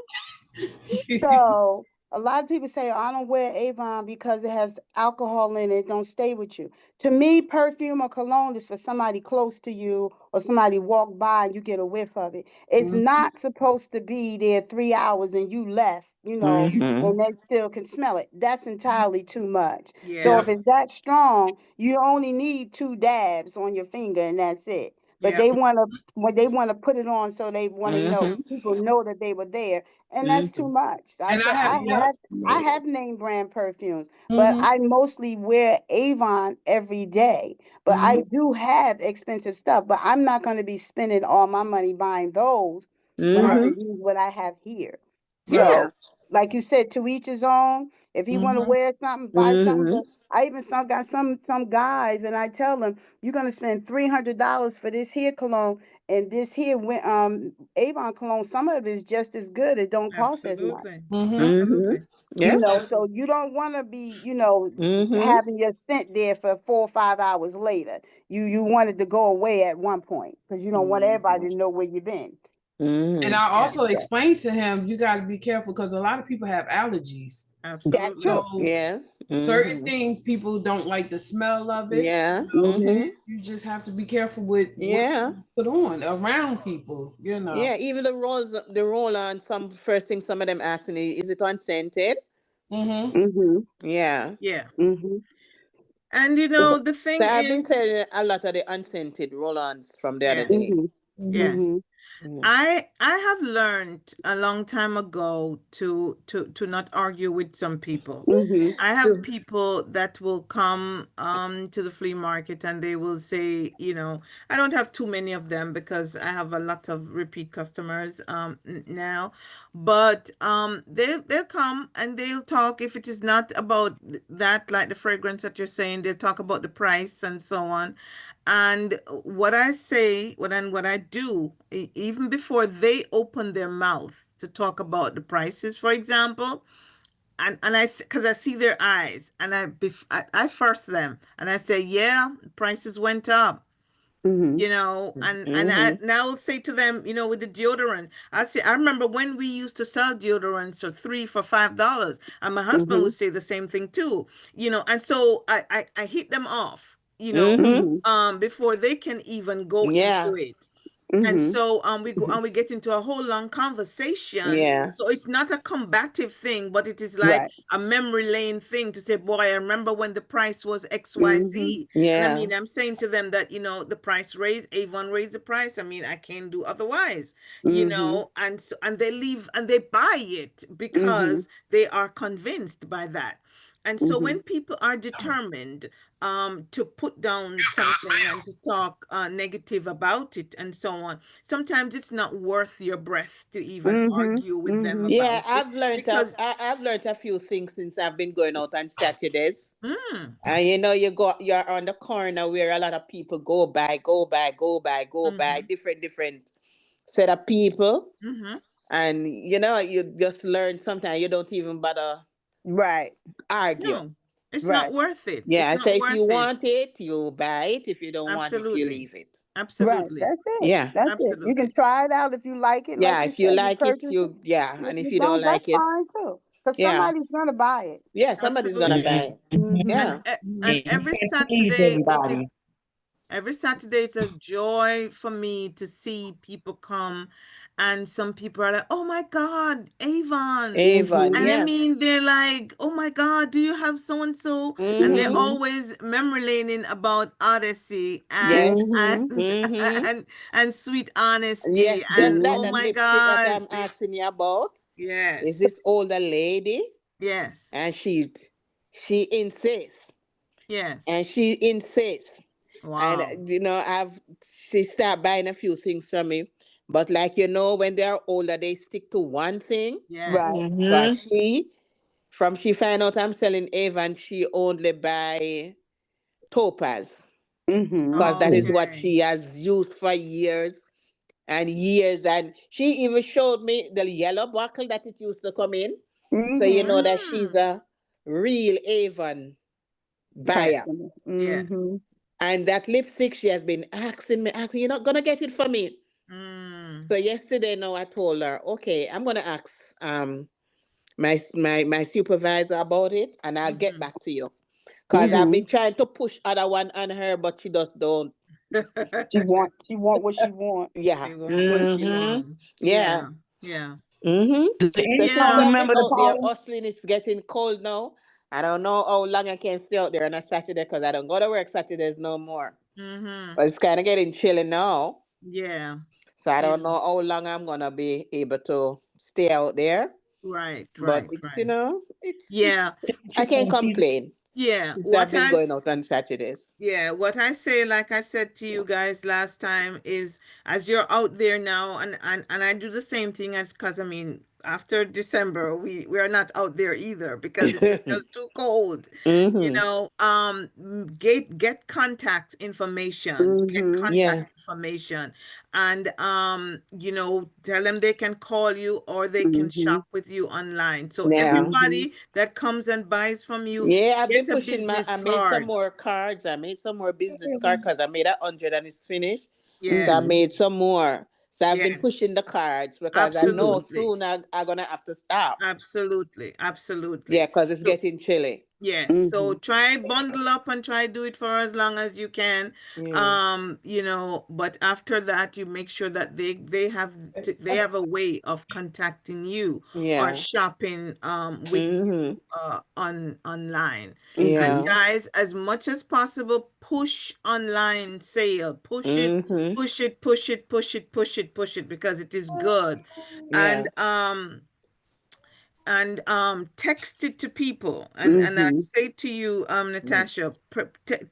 So a lot of people say, I don't wear Avon because it has alcohol in it. Don't stay with you. To me, perfume or cologne is for somebody close to you or somebody walk by and you get a whiff of it. It's Mhm. not supposed to be there 3 hours and you left, and they still can smell it. That's entirely too much. So Yeah. if it's that strong, you only need 2 dabs on your finger and that's it. But Yeah. when they want to put it on, so they want to know people know that they were there, and that's too much. I And I say have, I have name brand perfumes, but Mhm. I mostly wear Avon every day. But I do have expensive stuff, but I'm not going to be spending all my money buying those when I Right. can use what I have here. Right. So, like you said, to each his own. If he want to Mhm. wear something, buy something. But I even got some guys, and I tell them you're going to spend $300 for this here cologne and this here Avon cologne. Some of it is just as good. It don't cost as much. Absolutely. Mhm. Absolutely. Yeah. So you don't want to be, Mm-hmm. having your scent there for 4 or 5 hours later. You want it to go away at one point because you don't want everybody to know where you've been. And Mm-hmm. I Yeah. also explained to him, you got to be careful because a lot of people have allergies. That's Absolutely. true. So Yeah. certain Mm-hmm. things people don't like the smell of it. Yeah. Mm-hmm. Mm-hmm. You just have to be careful with what Yeah. you put on around people. Yeah. Even the roll on, some first thing some of them asking is it unscented? Mm-hmm. Mm-hmm. Yeah. Yeah. Mm-hmm. And So, the so thing I've been is, selling a lot of the unscented roll-ons from the other yes, day. Mm-hmm. Mm-hmm. yes. Mm-hmm. Mm. I have learned a long time ago to not argue with some people. Mm-hmm. I have True. people that will come to the flea market and they will say, I don't have too many of them because I have a lot of repeat customers now, but they'll come and they'll talk. If it is not about that, like the fragrance that you're saying, they'll talk about the price and so on. And what I say, what I do, even before they open their mouth to talk about the prices, for example, and because I see their eyes, and I first them, and I say, yeah, prices went up. Mm-hmm. And I Mm-hmm. now will say to them, with the deodorant, I remember when we used to sell deodorants for $3 for $5, and my husband Mm-hmm. would say the same thing too, and so I hit them off, Mm-hmm. Mm-hmm. before they can even go Yeah. into it. And Mm-hmm. so we go and we get into a whole long conversation. Yeah. So it's not a combative thing, but it is like Right. a memory lane thing to say, boy, I remember when the price was Mm-hmm. XYZ. And I Yeah. mean, I'm saying to them that, the price raised, Avon raised the price. I mean, I can't do otherwise, Mm-hmm. and they leave and they buy it Mm-hmm. because they are convinced by that. And so Mm-hmm. when people are determined to put down something and to talk negative about it and so on, sometimes it's not worth your breath to even Mm-hmm. argue with them Mm-hmm. Yeah. about it because, I've learned a few things since I've been going out on Saturdays. mm, And you're on the corner where a lot of people go by, mm-hmm, different set of people. mm-hmm, And you just learn sometimes you don't even bother Right. argue. no, it's not Right. worth it. Yeah, It's I not say if you worth it. want it, you buy it. If you don't want it, you Absolutely. leave it. Right. Absolutely. That's it. Yeah. That's it. You can Absolutely. try it out if you like it. Like Yeah, you if you said, you like it, purchase it. and If if you you don't don't, that's like it, fine too. Because yeah. somebody's gonna buy it. Yeah, somebody's gonna Absolutely. buy it. Mm-hmm. And Yeah. and every Saturday it's a joy for me to see people come, and some people are like, "Oh my God, Avon." Avon, Mm-hmm. And I yes. mean, they're like, "Oh my God, do you have so and so?" And they're Mm-hmm. Mm-hmm. always memory laning about Odyssey Yes. Mm-hmm. Mm-hmm. and sweet Yes, honesty just and like oh that my lipstick that God. I'm asking you about. Is Yes. this older lady? Yes. And she insists. Yes. And she insists. And Wow. she start buying a few things from me. But like when they are older, they stick to one thing. Right. Yes. But Mm-hmm. she find out I'm selling Avon, she only buy topaz Mm-hmm. because that is what Okay. she has used for years and years. And she even showed me the yellow buckle that it used to come in. So you Mm-hmm. know that she's Mm. a real Avon Yes. buyer. Customer. Yes. Mm-hmm. And that lipstick, she has been asking, you're not gonna get it for me. Mm. So yesterday, now I told her, okay, I'm gonna ask my supervisor about it, and I'll get Mhm. back to you. Cause I've Mm-hmm. been trying to push other one on her, but she just don't. She want what she want. Yeah. She want what she Mm-hmm. wants. Yeah. Yeah. Yeah. Mm-hmm. So Ladies, since y'all Yeah. I've been remember the out there party? hustling, it's getting cold now. I don't know how long I can stay out there on a Saturday because I don't go to work Saturdays no more. Mhm. But it's kind of getting chilly now. Yeah. So I Yeah. don't know how long I'm gonna be able to stay out there. Right, But right, it's right. Yeah. it's I can't Season. complain Yeah. since I've What been I going s- out on Saturdays. Yeah, what I say, like I said to you guys last time, is as you're out there now, and I do the same thing as because I mean, after December, we are not out there either because it is just too cold. Mm-hmm. Get contact information, get Mm-hmm. Yeah. contact information, and tell them they can call you or they can Mm-hmm. shop with you online. So Yeah. Mm-hmm. everybody that comes and buys from you Yeah, I've been gets a pushing business I made some card. more cards. I made some more business card because I made 100 and it's finished. So I Yes. Mm-hmm. made some more. So I've been pushing Yes, the cards because I know absolutely. soon I'm gonna have to stop. Absolutely. Yeah, Absolutely. because it's So, getting chilly. yes. So Mm-hmm. try bundle up and try do it for as long as you can. Yeah. But after that you make sure that they have a way of contacting you or Yeah. shopping with you Mm-hmm. online. And Yeah. Mm-hmm. guys, as much as possible, push online sale. Push it, Mm-hmm. push it, push it, push it, push it, push it because it is good. Yeah. And text it to people, and I Mm-hmm. say to you, Natasha,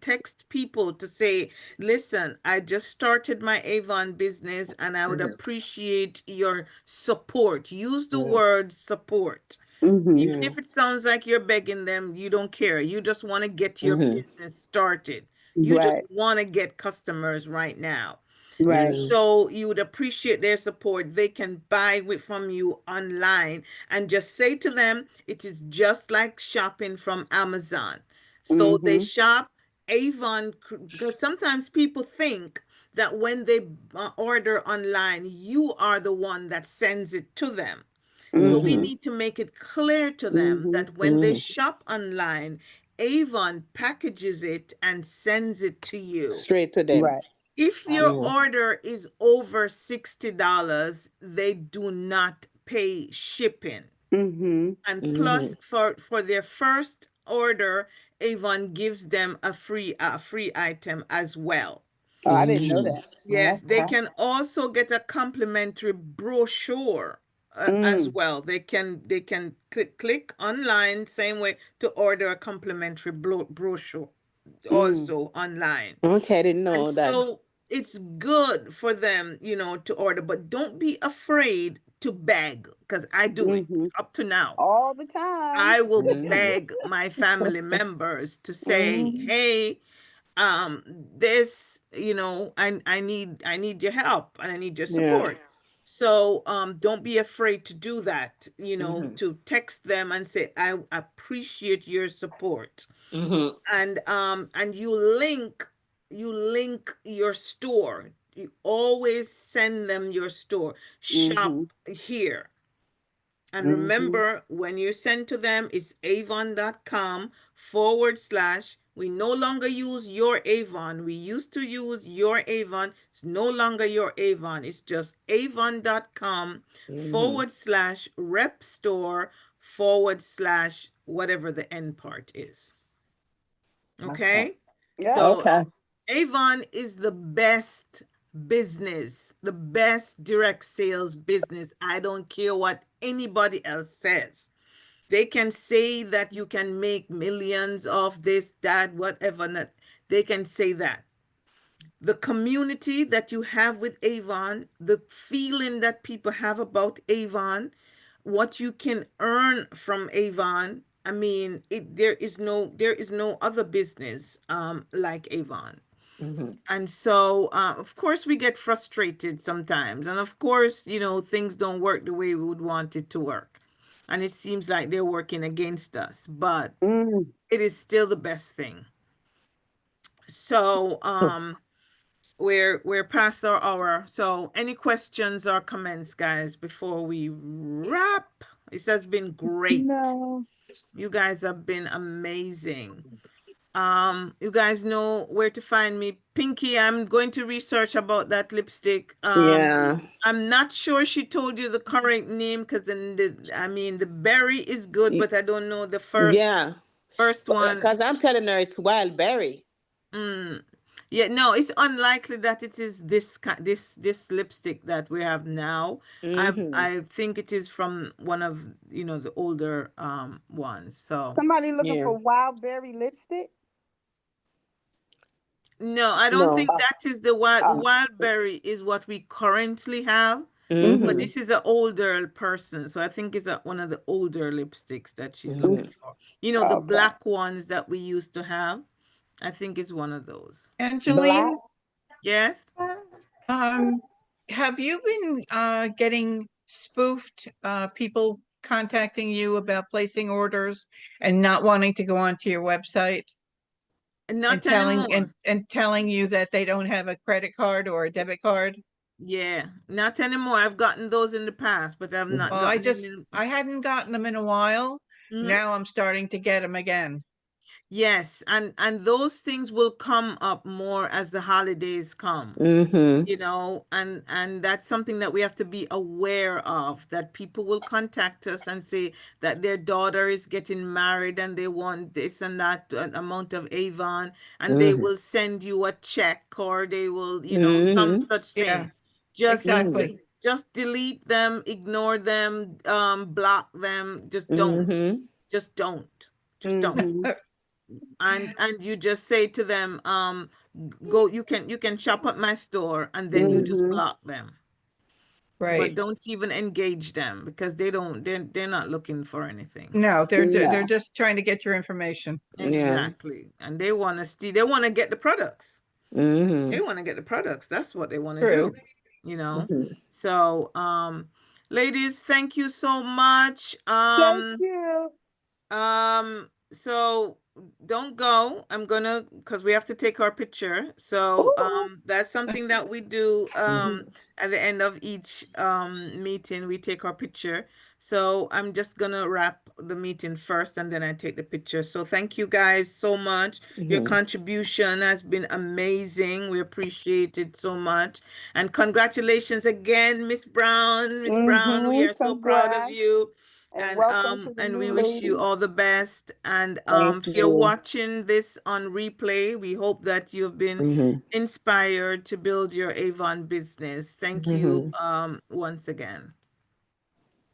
text people to say, listen, I just started my Avon business and I would Mm-hmm. appreciate your support. Use the Mm-hmm. word support. Mm-hmm. Even Yeah. if it sounds like you're begging them, you don't care. You just want to get your Mm-hmm. business started. You just Right. want to get customers right now. Right. Yeah. So you would appreciate their support. They can buy from you online and just say to them, it is just like shopping from Amazon. So they Mm-hmm. shop Avon because sometimes people think that when they order online, you are the one that sends it to them. So we Mm-hmm. Mm-hmm. need to make it clear to them Mm-hmm. that when they Mm-hmm. shop online, Avon packages it and sends it to you. Straight to them. Right. If Right. your Yeah. order is over $60, they do not pay shipping. Mm-hmm. And Mm-hmm. plus, for their first order, Avon gives them a free item as well. Oh, I didn't know Mm-hmm. that. Yes, Oh, they okay. can also get a complimentary brochure as Mm. well. They can click online same way to order a complimentary brochure Mm. also online. Okay, I didn't And know that. so it's good for them, to order, but don't be afraid to beg because I do it Mm-hmm. up to now. All the time. I will Mm-hmm. beg my family members to say, Mm-hmm. "Hey, this, I need your help and I need your Yeah. support." So don't be afraid to do that, Mm-hmm. to text them and say, "I appreciate your support." Mm-hmm. And you link your store. You always send them your store. Shop Mm-hmm. here. And Mm-hmm. remember, when you send to them, it's avon.com/. We no longer use your Avon. We used to use your Avon. It's no longer your Avon. It's just avon.com Mm-hmm. /rep store whatever the end part is. Okay. Okay? Yep. So Okay. Avon is the best business, the best direct sales business. I don't care what anybody else says. They can say that you can make millions of this, that, whatever. Not, they can say that. the community that you have with Avon, the feeling that people have about Avon, what you can earn from Avon. I mean, there is no other business like Avon. Mhm. And so, of course, we get frustrated sometimes. And of course, things don't work the way we would want it to work. And it seems like they're working against us, but Mm. it is still the best thing. So, we're past our hour. So, any questions or comments, guys, before we wrap? This has been great. No. You guys have been amazing. You guys know where to find me. Pinky, I'm going to research about that lipstick. Yeah. I'm not sure she told you the correct name because the berry is good, Y- but I don't know the Yeah. first one. Because I'm telling her it's wild berry. Mm. Yeah, no, it's unlikely that it is this lipstick that we have now. Mm-hmm. I think it is from one of the older ones. So Somebody looking Yeah. for wild berry lipstick? no, I don't No. think that is the Oh. wild berry is what we currently have. But Mm-hmm. Mm-hmm. this is an older person, so I think it's one of the older lipsticks that she's Mm-hmm. looking for. The Okay. black ones that we used to have. I think it's one of those. Black. Angeline, Yes. um, have you been getting spoofed people contacting you about placing orders and not wanting to go onto your website and Not telling anymore. and telling you that they don't have a credit card or a debit card? Yeah, not anymore. I've gotten those in the past, but I've not Well, gotten them in. I hadn't gotten them in a while. Mhm. Now I'm starting to get them again. Yes, and those things will come up more as the holidays come. Mm-hmm. And that's something that we have to be aware of, that people will contact us and say that their daughter is getting married and they want this and that amount of Avon, and they Mm-hmm. will send you a check, or they will, some Mm-hmm. such Yeah, thing. Just Mm-hmm. exactly. just delete them, ignore them, block them. Just don't. Mm-hmm. Just don't. Just don't. Mm-hmm. And you just say to them, go, you can shop at my store, and then you just Mm-hmm. block them. But Right. don't even engage them, because they're not looking for anything. No, they're No. just trying to get your information. Yeah. Exactly. And they want to steal, they want to get the products. They Mm-hmm. want to get the products. That's what they want to True. do, you know. Mm-hmm. So, ladies, thank you so much. Thank you. So don't go. I'm gonna, because we have to take our picture. So Ooh. that's something that we do Mm-hmm. at the end of each meeting. We take our picture. So I'm just gonna wrap the meeting first, and then I take the picture. So thank you guys so much. Your Mm-hmm. contribution has been amazing. We appreciate it so much. And congratulations again, Miss Brown. Miss Brown, we Mm-hmm. are so proud of Congrats. you. And And welcome to the we new wish you lady. all the best. And Thank if you're you. watching this on replay, we hope that you've been Mm-hmm. inspired to build your Avon business. Thank you Mm-hmm. once again.